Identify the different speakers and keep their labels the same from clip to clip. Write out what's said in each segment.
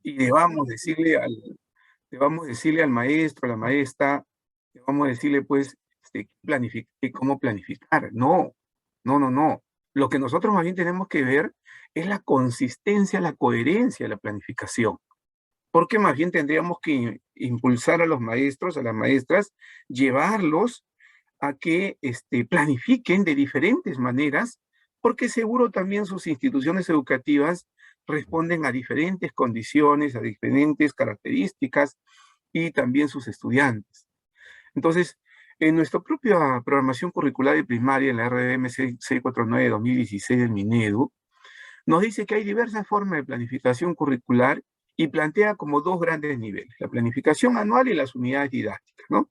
Speaker 1: y debamos decirle al maestro, a la maestra, debamos decirle pues cómo planificar. No, no, no, no. Lo que nosotros más bien tenemos que ver es la consistencia, la coherencia de la planificación. Porque más bien tendríamos que impulsar a los maestros, a las maestras, llevarlos a que planifiquen de diferentes maneras, porque seguro también sus instituciones educativas responden a diferentes condiciones, a diferentes características y también sus estudiantes. Entonces, en nuestra propia programación curricular de primaria, en la RDM 649-2016 del Minedu, nos dice que hay diversas formas de planificación curricular y plantea como dos grandes niveles, la planificación anual y las unidades didácticas, ¿no?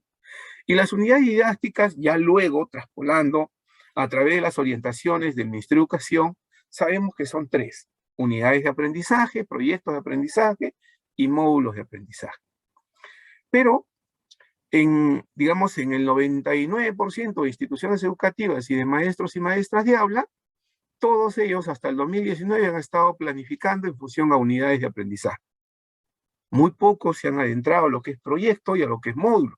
Speaker 1: Y las unidades didácticas, ya luego, traspolando a través de las orientaciones del Ministerio de Educación, sabemos que son tres: unidades de aprendizaje, proyectos de aprendizaje y módulos de aprendizaje. Pero, digamos, en el 99% de instituciones educativas y de maestros y maestras de aula, todos ellos hasta el 2019 han estado planificando en función a unidades de aprendizaje. Muy pocos se han adentrado a lo que es proyecto y a lo que es módulo.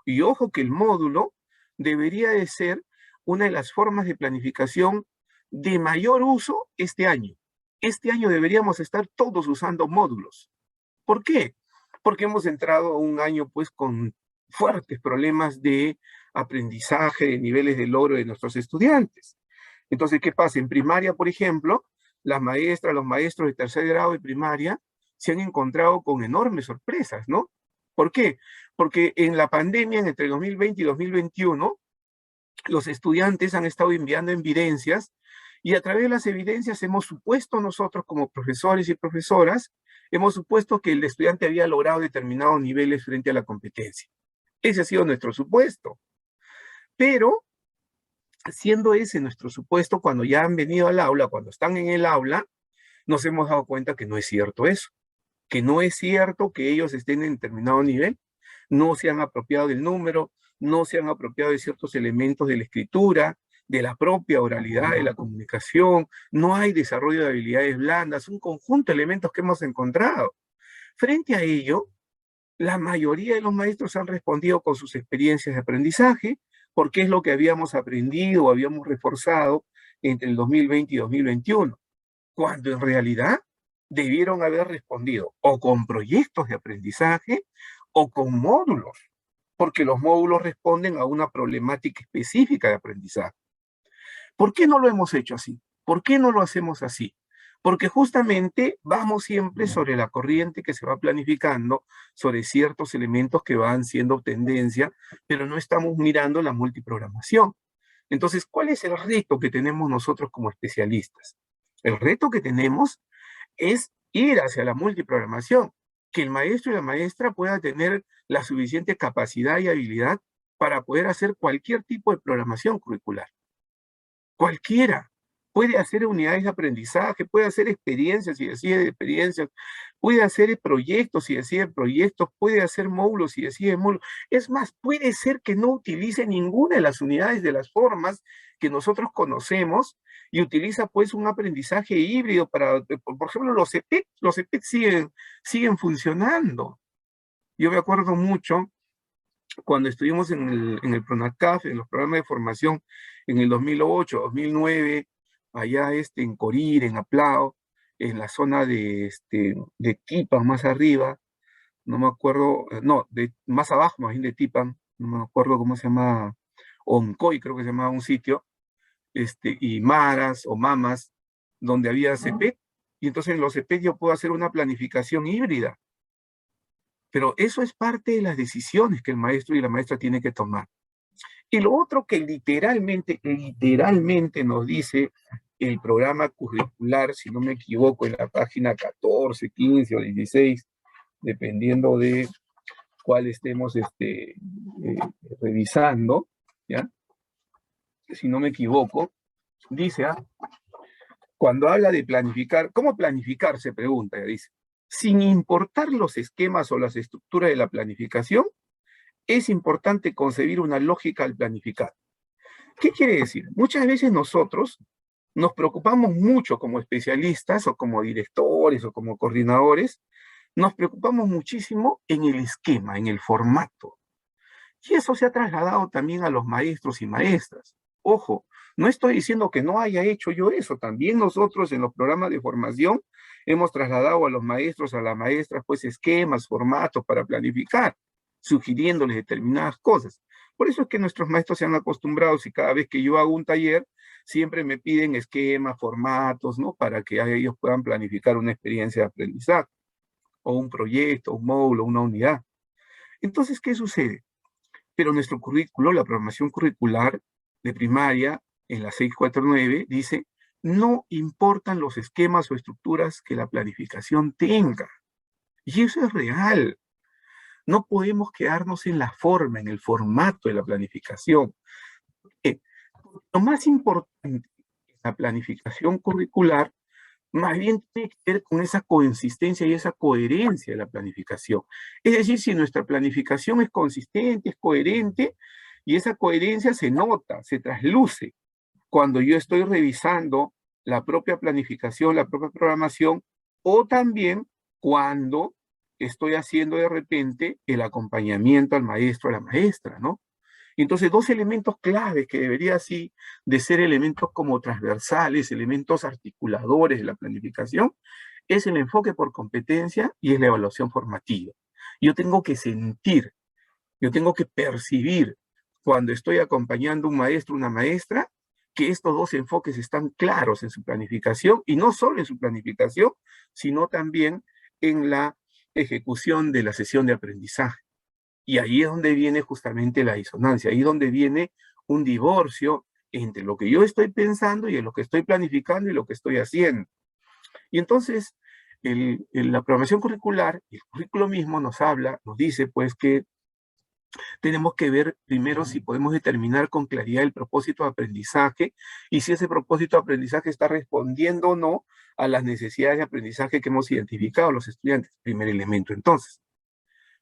Speaker 1: Y ojo que el módulo debería de ser una de las formas de planificación de mayor uso este año. Este año deberíamos estar todos usando módulos. ¿Por qué? Porque hemos entrado a un año pues con fuertes problemas de aprendizaje, de niveles de logro de nuestros estudiantes. Entonces, ¿qué pasa? En primaria, por ejemplo, las maestras, los maestros de tercer grado de primaria se han encontrado con enormes sorpresas, ¿no? ¿Por qué? Porque en la pandemia, entre 2020 y 2021, los estudiantes han estado enviando evidencias y a través de las evidencias hemos supuesto nosotros como profesores y profesoras, hemos supuesto que el estudiante había logrado determinados niveles frente a la competencia. Ese ha sido nuestro supuesto. Pero, siendo ese nuestro supuesto, cuando ya han venido al aula, cuando están en el aula, nos hemos dado cuenta que no es cierto eso, que no es cierto que ellos estén en determinado nivel, no se han apropiado del número, no se han apropiado de ciertos elementos de la escritura, de la propia oralidad, de la comunicación, no hay desarrollo de habilidades blandas, un conjunto de elementos que hemos encontrado. Frente a ello, la mayoría de los maestros han respondido con sus experiencias de aprendizaje, porque es lo que habíamos aprendido o habíamos reforzado entre el 2020 y 2021, cuando en realidad debieron haber respondido o con proyectos de aprendizaje o con módulos, porque los módulos responden a una problemática específica de aprendizaje. ¿Por qué no lo hemos hecho así? ¿Por qué no lo hacemos así? Porque justamente vamos siempre sobre la corriente que se va planificando, sobre ciertos elementos que van siendo tendencia, pero no estamos mirando la multiprogramación. Entonces, ¿cuál es el reto que tenemos nosotros como especialistas? El reto que tenemos es ir hacia la multiprogramación, que el maestro y la maestra puedan tener la suficiente capacidad y habilidad para poder hacer cualquier tipo de programación curricular. Cualquiera. Puede hacer unidades de aprendizaje, puede hacer experiencias si decide de experiencias, puede hacer proyectos si decide proyectos, puede hacer módulos si decide módulos. Es más, puede ser que no utilice ninguna de las unidades de las formas que nosotros conocemos y utiliza pues un aprendizaje híbrido para, por ejemplo, los EPET siguen funcionando. Yo me acuerdo mucho cuando estuvimos en el PRONACAF, en los programas de formación en el 2008, 2009, allá en Corir, en Aplao, en la zona de Tipan, más arriba, no me acuerdo, no, más abajo, más bien de Tipan, no me acuerdo cómo se llama, Oncoy creo que se llamaba un sitio, y Maras o Mamas, donde había CEPET, y entonces en los CEPET yo puedo hacer una planificación híbrida. Pero eso es parte de las decisiones que el maestro y la maestra tienen que tomar. Y lo otro que literalmente nos dice el programa curricular, si no me equivoco, en la página 14, 15 o 16, dependiendo de cuál estemos revisando, ¿ya? Si no me equivoco, dice, cuando habla de planificar, ¿cómo planificar? Se pregunta, ya dice, sin importar los esquemas o las estructuras de la planificación, es importante concebir una lógica al planificar. ¿Qué quiere decir? Muchas veces nosotros nos preocupamos mucho como especialistas o como directores o como coordinadores nos preocupamos muchísimo en el esquema, en el formato. Y eso se ha trasladado también a los maestros y maestras. Ojo, no estoy diciendo que no haya hecho yo eso. También nosotros en los programas de formación hemos trasladado a los maestros, a las maestras, pues esquemas, formatos para planificar, sugiriéndoles determinadas cosas. Por eso es que nuestros maestros se han acostumbrado, y cada vez que yo hago un taller, siempre me piden esquemas, formatos, ¿no? Para que ellos puedan planificar una experiencia de aprendizaje, o un proyecto, un módulo, una unidad. Entonces, ¿qué sucede? Pero nuestro currículo, la programación curricular de primaria, en la 649, dice, no importan los esquemas o estructuras que la planificación tenga. Y eso es real. No podemos quedarnos en la forma, en el formato de la planificación. Eh, lo más importante en la planificación curricular más bien tiene que ver con esa consistencia y esa coherencia de la planificación. Es decir, si nuestra planificación es consistente, es coherente, y esa coherencia se nota, se trasluce cuando yo estoy revisando la propia planificación, la propia programación, o también cuando estoy haciendo de repente el acompañamiento al maestro, a la maestra, ¿no? Entonces, dos elementos claves que deberían así de ser elementos como transversales, elementos articuladores de la planificación, es el enfoque por competencia y es la evaluación formativa. Yo tengo que sentir, yo tengo que percibir cuando estoy acompañando a un maestro o una maestra que estos dos enfoques están claros en su planificación y no solo en su planificación, sino también en la ejecución de la sesión de aprendizaje. Y ahí es donde viene justamente la disonancia, ahí es donde viene un divorcio entre lo que yo estoy pensando y en lo que estoy planificando y lo que estoy haciendo. Y entonces, la programación curricular, el currículo mismo nos habla, nos dice pues que tenemos que ver primero si podemos determinar con claridad el propósito de aprendizaje y si ese propósito de aprendizaje está respondiendo o no a las necesidades de aprendizaje que hemos identificado los estudiantes. Primer elemento. Entonces,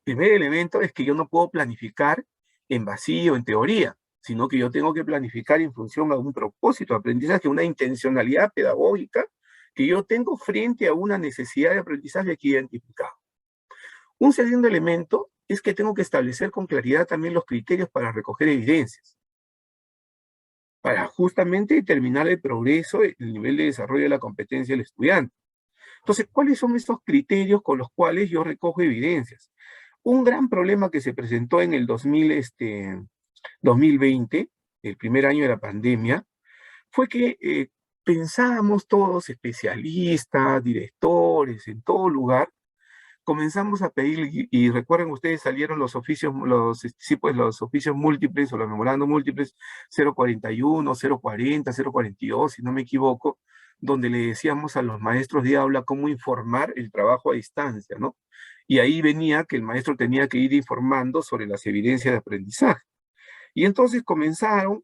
Speaker 1: primer elemento es que yo no puedo planificar en vacío, en teoría, sino que yo tengo que planificar en función a un propósito de aprendizaje, una intencionalidad pedagógica que yo tengo frente a una necesidad de aprendizaje aquí identificado. Un segundo elemento es que tengo que establecer con claridad también los criterios para recoger evidencias, para justamente determinar el progreso, el nivel de desarrollo de la competencia del estudiante. Entonces, ¿cuáles son estos criterios con los cuales yo recojo evidencias? Un gran problema que se presentó en el 2020, el primer año de la pandemia, fue que pensábamos todos, especialistas, directores, en todo lugar, comenzamos a pedir, y recuerden ustedes, salieron los oficios, sí, pues los oficios múltiples o los memorandos múltiples 041, 040, 042, si no me equivoco, donde le decíamos a los maestros de aula cómo informar el trabajo a distancia, ¿no? Y ahí venía que el maestro tenía que ir informando sobre las evidencias de aprendizaje. Y entonces comenzaron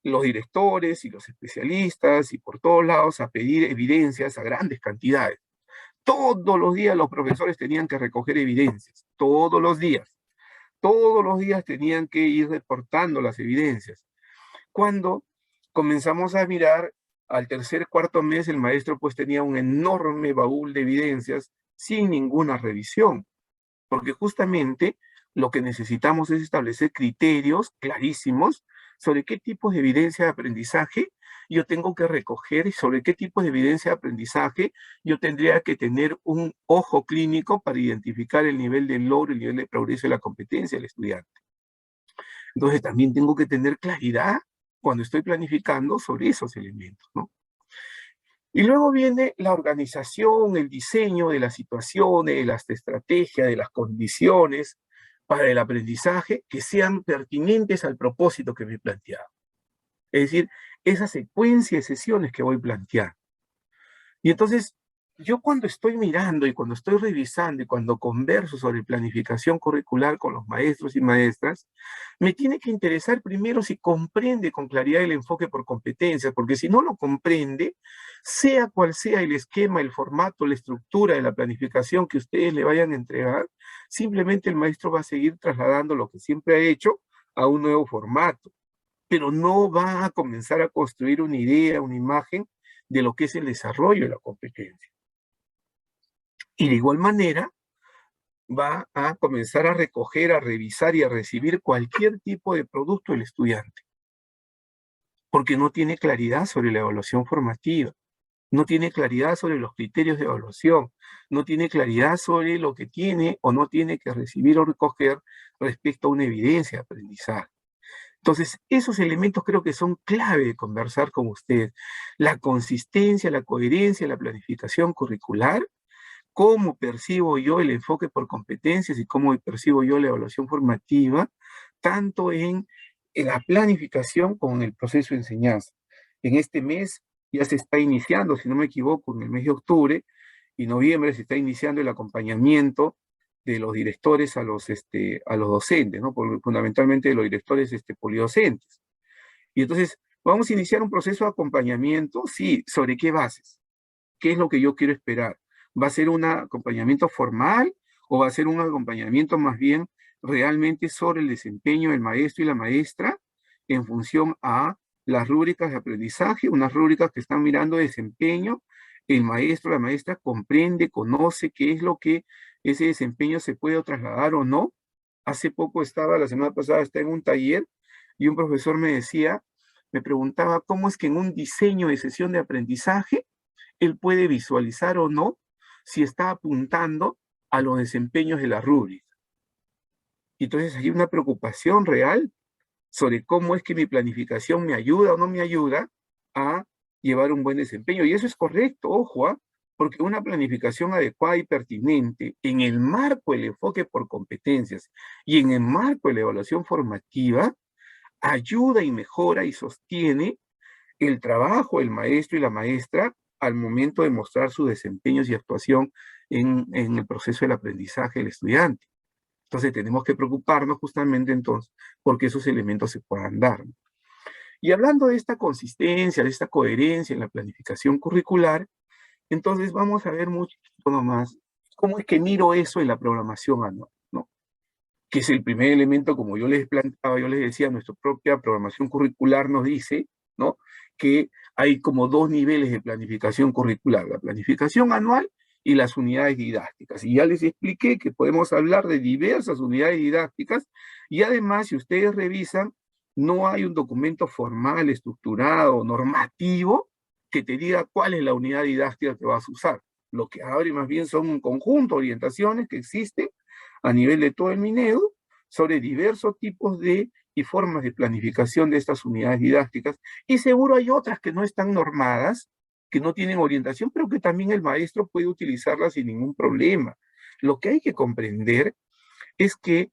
Speaker 1: los directores y los especialistas y por todos lados a pedir evidencias a grandes cantidades. Todos los días los profesores tenían que recoger evidencias, todos los días. Todos los días tenían que ir reportando las evidencias. Cuando comenzamos a mirar, al tercer, cuarto mes, el maestro pues tenía un enorme baúl de evidencias sin ninguna revisión, porque justamente lo que necesitamos es establecer criterios clarísimos sobre qué tipos de evidencia de aprendizaje yo tengo que recoger y sobre qué tipo de evidencia de aprendizaje yo tendría que tener un ojo clínico para identificar el nivel de logro, el nivel de progreso y la competencia del estudiante. Entonces también tengo que tener claridad cuando estoy planificando sobre esos elementos, ¿no? Y luego viene la organización, el diseño de las situaciones, de las estrategias, de las condiciones para el aprendizaje que sean pertinentes al propósito que me he planteado. Es decir, esa secuencia de sesiones que voy planteando. Y entonces, yo cuando estoy mirando y cuando estoy revisando y cuando converso sobre planificación curricular con los maestros y maestras, me tiene que interesar primero si comprende con claridad el enfoque por competencias, porque si no lo comprende, sea cual sea el esquema, el formato, la estructura de la planificación que ustedes le vayan a entregar, simplemente el maestro va a seguir trasladando lo que siempre ha hecho a un nuevo formato, pero no va a comenzar a construir una idea, una imagen de lo que es el desarrollo de la competencia. Y de igual manera, va a comenzar a recoger, a revisar y a recibir cualquier tipo de producto del estudiante, porque no tiene claridad sobre la evaluación formativa, no tiene claridad sobre los criterios de evaluación, no tiene claridad sobre lo que tiene o no tiene que recibir o recoger respecto a una evidencia de aprendizaje. Entonces, esos elementos creo que son clave de conversar con usted. La consistencia, la coherencia, la planificación curricular, cómo percibo yo el enfoque por competencias y cómo percibo yo la evaluación formativa, tanto en la planificación como en el proceso de enseñanza. En este mes ya se está iniciando, si no me equivoco, en el mes de octubre y noviembre se está iniciando el acompañamiento de los directores a los docentes, ¿no? Fundamentalmente de los directores polidocentes. Y entonces, vamos a iniciar un proceso de acompañamiento, sí, ¿sobre qué bases? ¿Qué es lo que yo quiero esperar? ¿Va a ser un acompañamiento formal o va a ser un acompañamiento más bien realmente sobre el desempeño del maestro y la maestra en función a las rúbricas de aprendizaje, unas rúbricas que están mirando desempeño? El maestro, la maestra comprende, conoce qué es lo que ese desempeño se puede trasladar o no. Hace poco la semana pasada estaba en un taller y un profesor me preguntaba cómo es que en un diseño de sesión de aprendizaje él puede visualizar o no si está apuntando a los desempeños de la rúbrica. Entonces hay una preocupación real sobre cómo es que mi planificación me ayuda o no me ayuda a llevar un buen desempeño. Y eso es correcto, ojo, porque una planificación adecuada y pertinente en el marco del enfoque por competencias y en el marco de la evaluación formativa ayuda y mejora y sostiene el trabajo del maestro y la maestra al momento de mostrar sus desempeños y actuación en el proceso del aprendizaje del estudiante. Entonces tenemos que preocuparnos justamente entonces porque esos elementos se puedan dar. Y hablando de esta consistencia, de esta coherencia en la planificación curricular, entonces vamos a ver mucho más cómo es que miro eso en la programación anual, ¿no? Que es el primer elemento, como yo les planteaba, yo les decía, nuestra propia programación curricular nos dice, ¿no? Que hay como dos niveles de planificación curricular, la planificación anual y las unidades didácticas. Y ya les expliqué que podemos hablar de diversas unidades didácticas y además, si ustedes revisan, no hay un documento formal, estructurado, normativo, que te diga cuál es la unidad didáctica que vas a usar. Lo que abre más bien son un conjunto de orientaciones que existen a nivel de todo el Minedu sobre diversos tipos de y formas de planificación de estas unidades didácticas, y seguro hay otras que no están normadas, que no tienen orientación, pero que también el maestro puede utilizarlas sin ningún problema. Lo que hay que comprender es que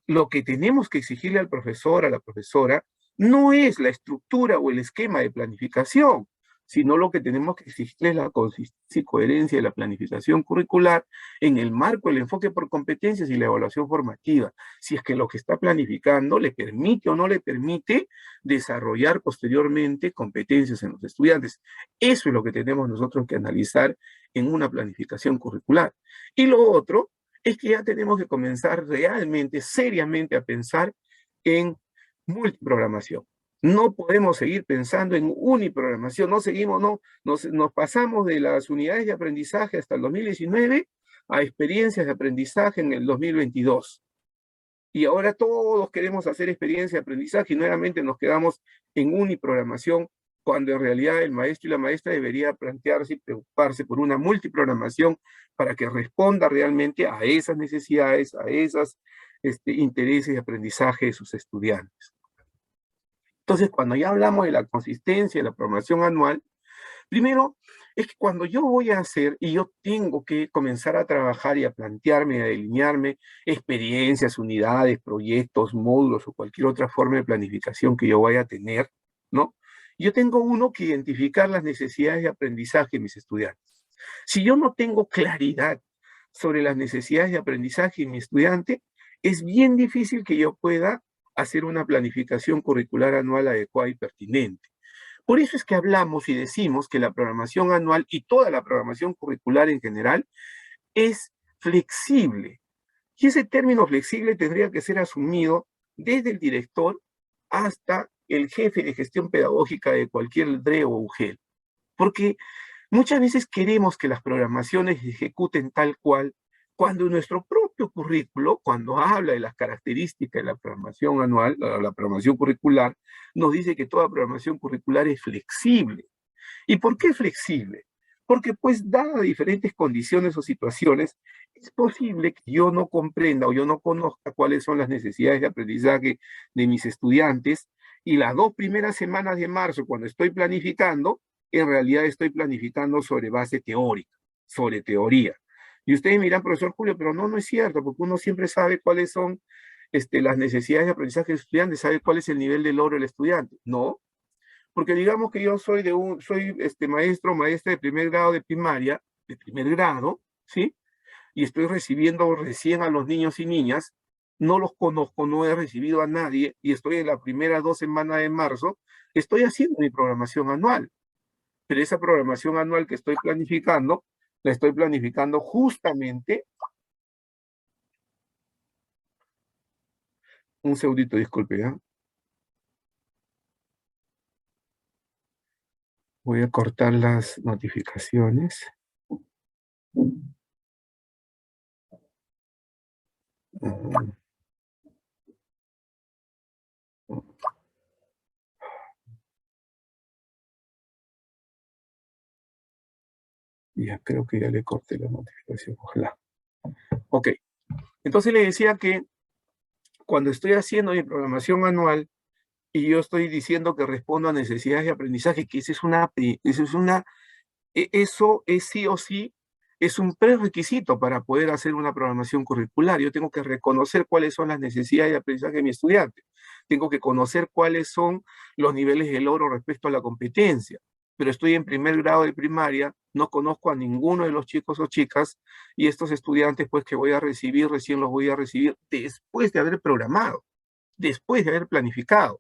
Speaker 1: lo que tenemos que exigirle al profesor, a la profesora, no es la estructura o el esquema de planificación, sino lo que tenemos que exigirle es la consistencia y coherencia de la planificación curricular en el marco del enfoque por competencias y la evaluación formativa. Si es que lo que está planificando le permite o no le permite desarrollar posteriormente competencias en los estudiantes. Eso es lo que tenemos nosotros que analizar en una planificación curricular. Y lo otro es que ya tenemos que comenzar realmente, seriamente a pensar en multiprogramación. No podemos seguir pensando en uniprogramación, no seguimos, no, nos pasamos de las unidades de aprendizaje hasta el 2019 a experiencias de aprendizaje en el 2022. Y ahora todos queremos hacer experiencia de aprendizaje y nuevamente nos quedamos en uniprogramación, cuando en realidad el maestro y la maestra debería plantearse y preocuparse por una multiprogramación para que responda realmente a esas necesidades, a esos intereses de aprendizaje de sus estudiantes. Entonces, cuando ya hablamos de la consistencia de la programación anual, primero es que cuando yo voy a hacer y yo tengo que comenzar a trabajar y a plantearme, a delinearme experiencias, unidades, proyectos, módulos o cualquier otra forma de planificación que yo vaya a tener, ¿no? Yo tengo que identificar las necesidades de aprendizaje de mis estudiantes. Si yo no tengo claridad sobre las necesidades de aprendizaje de mi estudiante, es bien difícil que yo pueda hacer una planificación curricular anual adecuada y pertinente. Por eso es que hablamos y decimos que la programación anual y toda la programación curricular en general es flexible. Y ese término flexible tendría que ser asumido desde el director hasta el jefe de gestión pedagógica de cualquier DRE o UGEL. Porque muchas veces queremos que las programaciones se ejecuten tal cual, cuando nuestro propio propio currículo, cuando habla de las características de la programación anual, la programación curricular, nos dice que toda programación curricular es flexible. ¿Y por qué flexible? Porque pues dadas diferentes condiciones o situaciones, es posible que yo no comprenda o yo no conozca cuáles son las necesidades de aprendizaje de mis estudiantes y las 2 primeras semanas de marzo, cuando estoy planificando, en realidad estoy planificando sobre base teórica, sobre teoría. Y ustedes miran, profesor Julio, pero no, no es cierto, porque uno siempre sabe cuáles son las necesidades de aprendizaje del estudiante, sabe cuál es el nivel de logro del estudiante. No, porque digamos que yo soy maestro o maestra de primer grado de primaria, de primer grado, ¿sí? Y estoy recibiendo recién a los niños y niñas, no los conozco, no he recibido a nadie, y estoy en las primeras 2 semanas de marzo, estoy haciendo mi programación anual. Pero esa programación anual que estoy planificando, la estoy planificando justamente, un segundito, disculpe, ¿ya? Voy a cortar las notificaciones. Ya creo que ya le corté la notificación, ojalá. Ok, entonces le decía que cuando estoy haciendo mi programación anual y yo estoy diciendo que respondo a necesidades de aprendizaje, que eso es sí o sí, es un prerequisito para poder hacer una programación curricular. Yo tengo que reconocer cuáles son las necesidades de aprendizaje de mi estudiante. Tengo que conocer cuáles son los niveles de logro respecto a la competencia. Pero estoy en primer grado de primaria, no conozco a ninguno de los chicos o chicas, y estos estudiantes pues que voy a recibir, recién los voy a recibir después de haber programado, después de haber planificado.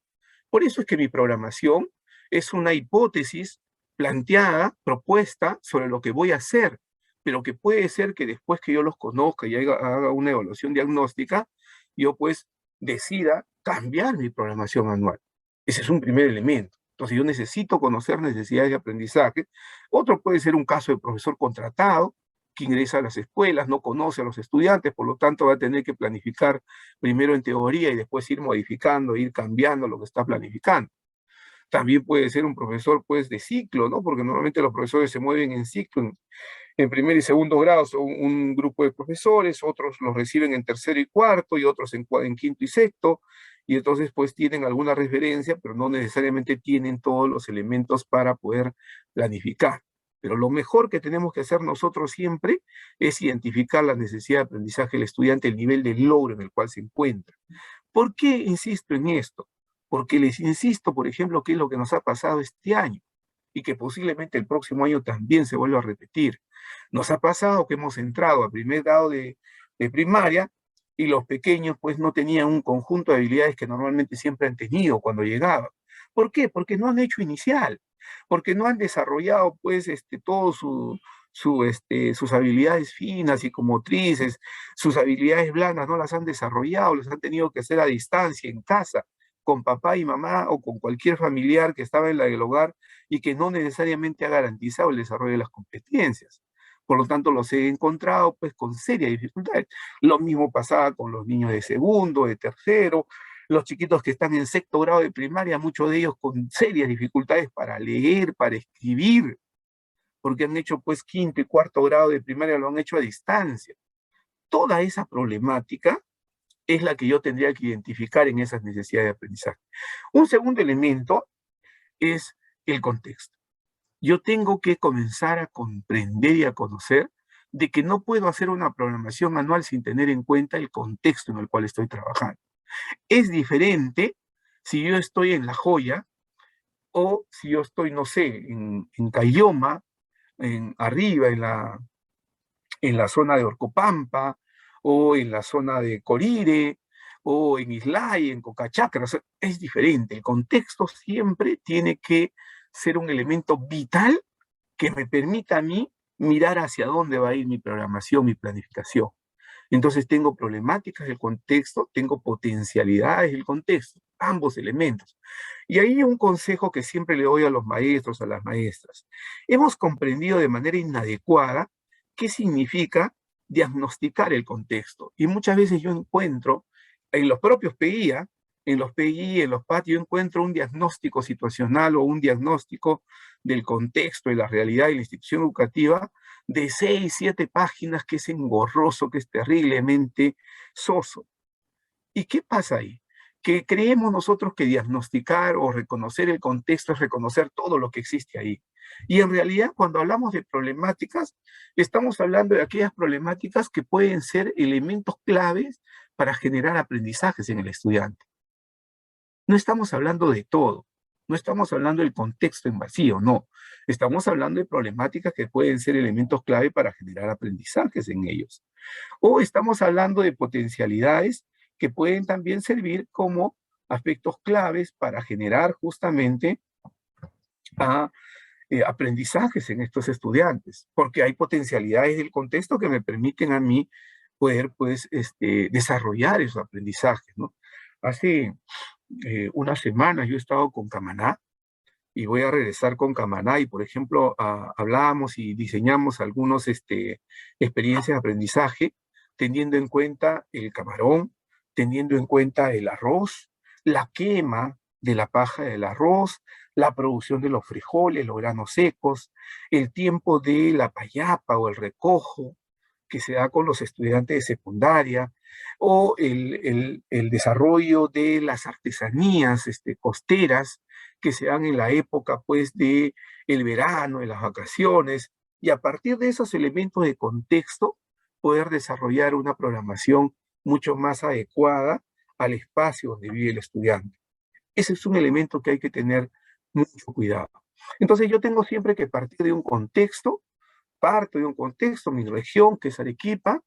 Speaker 1: Por eso es que mi programación es una hipótesis planteada, propuesta sobre lo que voy a hacer, pero que puede ser que después que yo los conozca y haga una evaluación diagnóstica, yo pues decida cambiar mi programación anual. Ese es un primer elemento. Entonces yo necesito conocer necesidades de aprendizaje. Otro puede ser un caso de profesor contratado que ingresa a las escuelas, no conoce a los estudiantes, por lo tanto va a tener que planificar primero en teoría y después ir modificando, ir cambiando lo que está planificando. También puede ser un profesor pues de ciclo, ¿no? Porque normalmente los profesores se mueven en ciclo, en primer y segundo grado son un grupo de profesores, otros los reciben en tercero y cuarto y otros en quinto y sexto, y entonces pues tienen alguna referencia, pero no necesariamente tienen todos los elementos para poder planificar. Pero lo mejor que tenemos que hacer nosotros siempre es identificar la necesidad de aprendizaje del estudiante, el nivel de logro en el cual se encuentra. ¿Por qué insisto en esto? Porque les insisto, por ejemplo, qué es lo que nos ha pasado este año y que posiblemente el próximo año también se vuelva a repetir. Nos ha pasado que hemos entrado a primer grado de primaria y los pequeños pues no tenían un conjunto de habilidades que normalmente siempre han tenido cuando llegaban. ¿Por qué? Porque no han hecho inicial, porque no han desarrollado pues todo sus habilidades finas y psicomotrices, sus habilidades blandas no las han desarrollado, las han tenido que hacer a distancia, en casa, con papá y mamá o con cualquier familiar que estaba en la del hogar y que no necesariamente ha garantizado el desarrollo de las competencias. Por lo tanto, los he encontrado pues con serias dificultades. Lo mismo pasaba con los niños de segundo, de tercero, los chiquitos que están en sexto grado de primaria, muchos de ellos con serias dificultades para leer, para escribir, porque han hecho pues quinto y cuarto grado de primaria, lo han hecho a distancia. Toda esa problemática es la que yo tendría que identificar en esas necesidades de aprendizaje. Un segundo elemento es el contexto. Yo tengo que comenzar a comprender y a conocer de que no puedo hacer una programación anual sin tener en cuenta el contexto en el cual estoy trabajando. Es diferente si yo estoy en La Joya o si yo estoy, no sé, en Caylloma, arriba, en la zona de Orcopampa, o en la zona de Corire, o en Islay, en Cocachacra. O sea, es diferente. El contexto siempre tiene que ser un elemento vital que me permita a mí mirar hacia dónde va a ir mi programación, mi planificación. Entonces tengo problemáticas del contexto, tengo potencialidades del contexto, ambos elementos. Y ahí un consejo que siempre le doy a los maestros, a las maestras. Hemos comprendido de manera inadecuada qué significa diagnosticar el contexto. Y muchas veces yo encuentro en los propios PIA, en los PI, en los PAT, yo encuentro un diagnóstico situacional o un diagnóstico del contexto y la realidad de la institución educativa de 6, 7 páginas, que es engorroso, que es terriblemente soso. ¿Y qué pasa ahí? Que creemos nosotros que diagnosticar o reconocer el contexto es reconocer todo lo que existe ahí. Y en realidad, cuando hablamos de problemáticas, estamos hablando de aquellas problemáticas que pueden ser elementos claves para generar aprendizajes en el estudiante. No estamos hablando de todo, no estamos hablando del contexto en vacío, no. Estamos hablando de problemáticas que pueden ser elementos clave para generar aprendizajes en ellos. O estamos hablando de potencialidades que pueden también servir como aspectos claves para generar justamente aprendizajes en estos estudiantes, porque hay potencialidades del contexto que me permiten a mí poder, pues, desarrollar esos aprendizajes, ¿no? Hace unas semanas yo he estado con Camaná y voy a regresar con Camaná y, por ejemplo, hablábamos y diseñamos algunas experiencias de aprendizaje teniendo en cuenta el camarón, teniendo en cuenta el arroz, la quema de la paja del arroz, la producción de los frijoles, los granos secos, el tiempo de la payapa o el recojo que se da con los estudiantes de secundaria, o el desarrollo de las artesanías costeras que se dan en la época pues de el verano, de las vacaciones, y a partir de esos elementos de contexto poder desarrollar una programación mucho más adecuada al espacio donde vive el estudiante. Ese es un elemento que hay que tener mucho cuidado. Entonces yo tengo siempre que partir de un contexto, parto de un contexto, mi región, que es Arequipa,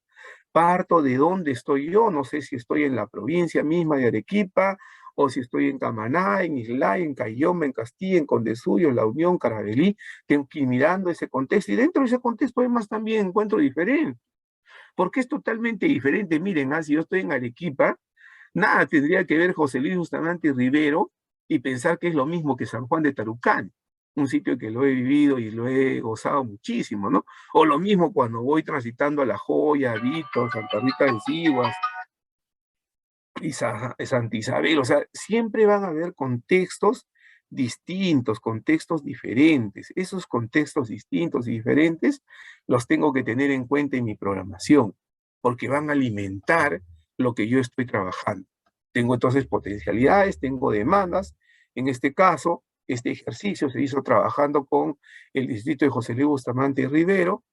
Speaker 1: parto de dónde estoy yo, no sé si estoy en la provincia misma de Arequipa, o si estoy en Camaná, en Islay, en Cayoma, en Castilla, en Condesuyo, en La Unión, Carabelí, tengo que ir mirando ese contexto, y dentro de ese contexto además también encuentro diferente, porque es totalmente diferente. Miren, si yo estoy en Arequipa, nada tendría que ver José Luis Bustamante Rivero y pensar que es lo mismo que San Juan de Tarucán, un sitio que lo he vivido y lo he gozado muchísimo, ¿no? O lo mismo cuando voy transitando a La Joya, Vito, Santa Rita de Siguas y Santa Isabel. O sea, siempre van a haber contextos distintos, contextos diferentes. Esos contextos distintos y diferentes los tengo que tener en cuenta en mi programación, porque van a alimentar lo que yo estoy trabajando. Tengo entonces potencialidades, tengo demandas. En este caso, este ejercicio se hizo trabajando con el distrito de José Luis Bustamante Rivero,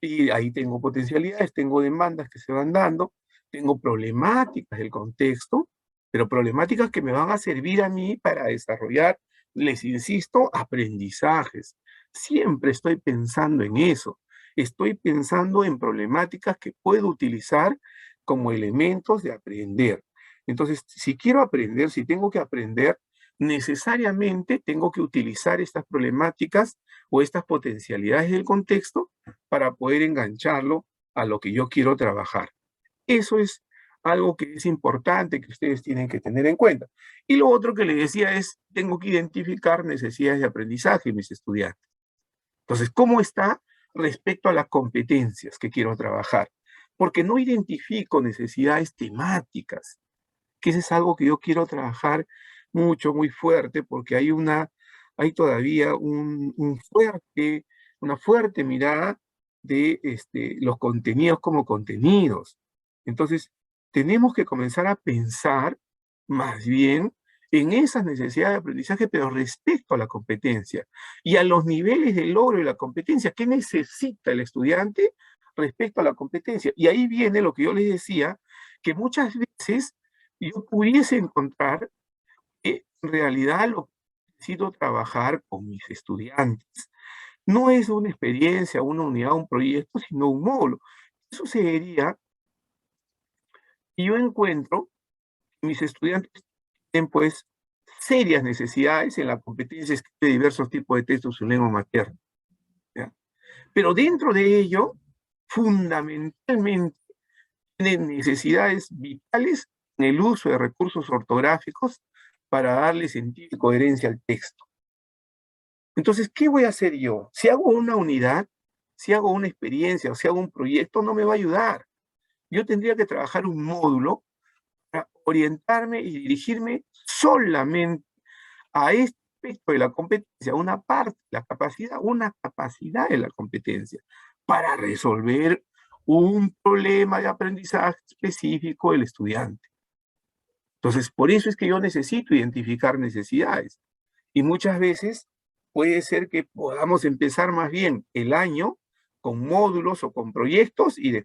Speaker 1: y ahí tengo potencialidades, tengo demandas que se van dando, tengo problemáticas del contexto, pero problemáticas que me van a servir a mí para desarrollar, les insisto, aprendizajes. Siempre estoy pensando en eso. Estoy pensando en problemáticas que puedo utilizar como elementos de aprender. Entonces, si quiero aprender, si tengo que aprender, necesariamente tengo que utilizar estas problemáticas o estas potencialidades del contexto para poder engancharlo a lo que yo quiero trabajar. Eso es algo que es importante que ustedes tienen que tener en cuenta. Y lo otro que les decía es, tengo que identificar necesidades de aprendizaje en mis estudiantes. Entonces, ¿cómo está respecto a las competencias que quiero trabajar? Porque no identifico necesidades temáticas, que eso es algo que yo quiero trabajar mucho, muy fuerte, porque hay todavía una fuerte mirada de los contenidos como contenidos. Entonces, tenemos que comenzar a pensar más bien en esas necesidades de aprendizaje, pero respecto a la competencia y a los niveles de logro de la competencia. ¿Qué necesita el estudiante respecto a la competencia? Y ahí viene lo que yo les decía, que muchas veces yo pudiese encontrar que en realidad lo que necesito trabajar con mis estudiantes no es una experiencia, una unidad, un proyecto, sino un módulo. ¿Qué sucedería si yo encuentro que mis estudiantes tienen pues serias necesidades en la competencia de diversos tipos de textos en su lengua materna? ¿Ya? Pero dentro de ello, fundamentalmente, tienen necesidades vitales en el uso de recursos ortográficos para darle sentido y coherencia al texto. Entonces, ¿qué voy a hacer yo? Si hago una unidad, si hago una experiencia o si hago un proyecto, no me va a ayudar. Yo tendría que trabajar un módulo para orientarme y dirigirme solamente a este aspecto de la competencia, una parte, la capacidad, una capacidad de la competencia, para resolver un problema de aprendizaje específico del estudiante. Entonces, por eso es que yo necesito identificar necesidades. Y muchas veces puede ser que podamos empezar más bien el año con módulos o con proyectos y después